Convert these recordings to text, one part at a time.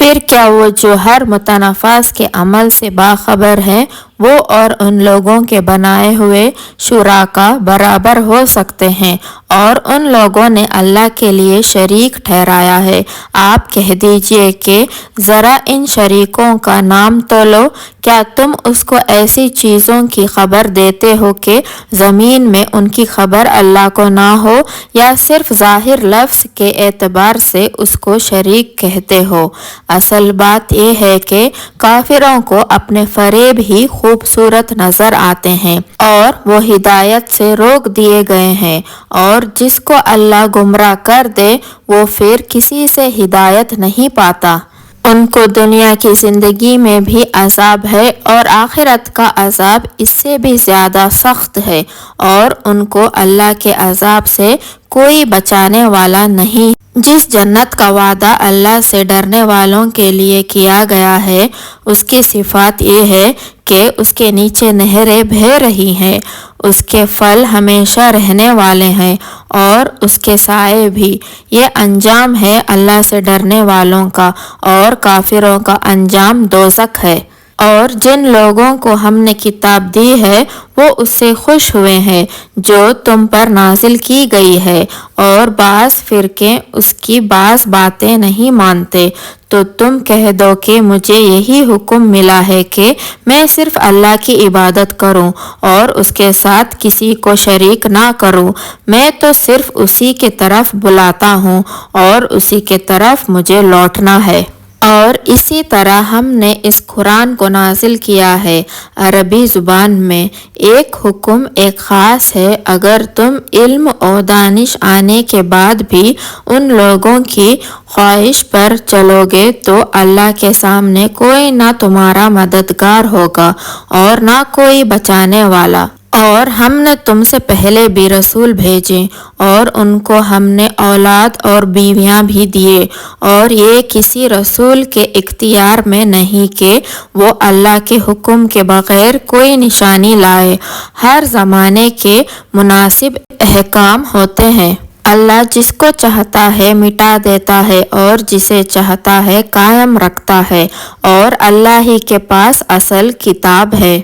پھر کیا وہ جو ہر متنفس کے عمل سے باخبر ہیں وہ اور ان لوگوں کے بنائے ہوئے شراکا برابر ہو سکتے ہیں؟ اور ان لوگوں نے اللہ کے لیے شریک ٹھہرایا ہے۔ آپ کہہ دیجئے کہ ذرا ان شریکوں کا نام تو لو۔ کیا تم اس کو ایسی چیزوں کی خبر دیتے ہو کہ زمین میں ان کی خبر اللہ کو نہ ہو، یا صرف ظاہر لفظ کے اعتبار سے اس کو شریک کہتے ہو؟ اصل بات یہ ہے کہ کافروں کو اپنے فریب ہی خوبصورت نظر آتے ہیں اور وہ ہدایت سے روک دیے گئے ہیں، اور جس کو اللہ گمراہ کر دے وہ پھر کسی سے ہدایت نہیں پاتا۔ ان کو دنیا کی زندگی میں بھی عذاب ہے اور آخرت کا عذاب اس سے بھی زیادہ سخت ہے، اور ان کو اللہ کے عذاب سے کوئی بچانے والا نہیں۔ جس جنت کا وعدہ اللہ سے ڈرنے والوں کے لیے کیا گیا ہے اس کی صفات یہ ہے کہ اس کے نیچے نہریں بہہ رہی ہیں، اس کے پھل ہمیشہ رہنے والے ہیں اور اس کے سائے بھی۔ یہ انجام ہے اللہ سے ڈرنے والوں کا، اور کافروں کا انجام دوزخ ہے۔ اور جن لوگوں کو ہم نے کتاب دی ہے وہ اس سے خوش ہوئے ہیں جو تم پر نازل کی گئی ہے، اور بعض فرقے اس کی بعض باتیں نہیں مانتے۔ تو تم کہہ دو کہ مجھے یہی حکم ملا ہے کہ میں صرف اللہ کی عبادت کروں اور اس کے ساتھ کسی کو شریک نہ کروں۔ میں تو صرف اسی کی طرف بلاتا ہوں اور اسی کی طرف مجھے لوٹنا ہے۔ اور اسی طرح ہم نے اس قرآن کو نازل کیا ہے عربی زبان میں۔ ایک حکم ایک خاص ہے، اگر تم علم و دانش آنے کے بعد بھی ان لوگوں کی خواہش پر چلو گے تو اللہ کے سامنے کوئی نہ تمہارا مددگار ہوگا اور نہ کوئی بچانے والا۔ اور ہم نے تم سے پہلے بھی رسول بھیجے اور ان کو ہم نے اولاد اور بیویاں بھی دیے، اور یہ کسی رسول کے اختیار میں نہیں کہ وہ اللہ کے حکم کے بغیر کوئی نشانی لائے۔ ہر زمانے کے مناسب احکام ہوتے ہیں۔ اللہ جس کو چاہتا ہے مٹا دیتا ہے اور جسے چاہتا ہے قائم رکھتا ہے، اور اللہ ہی کے پاس اصل کتاب ہے۔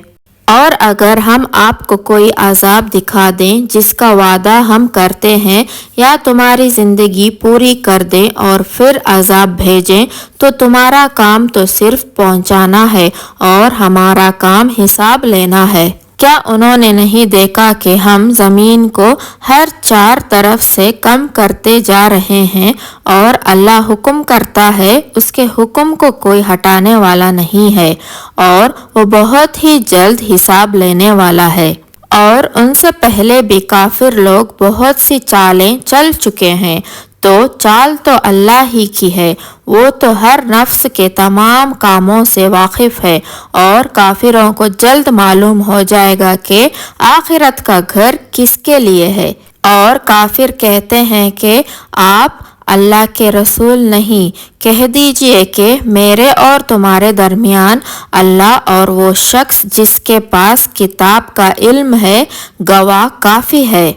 اور اگر ہم آپ کو کوئی عذاب دکھا دیں جس کا وعدہ ہم کرتے ہیں، یا تمہاری زندگی پوری کر دیں اور پھر عذاب بھیجیں، تو تمہارا کام تو صرف پہنچانا ہے اور ہمارا کام حساب لینا ہے۔ کیا انہوں نے نہیں دیکھا کہ ہم زمین کو ہر چار طرف سے کم کرتے جا رہے ہیں، اور اللہ حکم کرتا ہے، اس کے حکم کو کوئی ہٹانے والا نہیں ہے، اور وہ بہت ہی جلد حساب لینے والا ہے۔ اور ان سے پہلے بھی کافر لوگ بہت سی چالیں چل چکے ہیں، تو چال تو اللہ ہی کی ہے، وہ تو ہر نفس کے تمام کاموں سے واقف ہے۔ اور کافروں کو جلد معلوم ہو جائے گا کہ آخرت کا گھر کس کے لیے ہے۔ اور کافر کہتے ہیں کہ آپ اللہ کے رسول نہیں۔ کہہ دیجئے کہ میرے اور تمہارے درمیان اللہ اور وہ شخص جس کے پاس کتاب کا علم ہے گواہ کافی ہے۔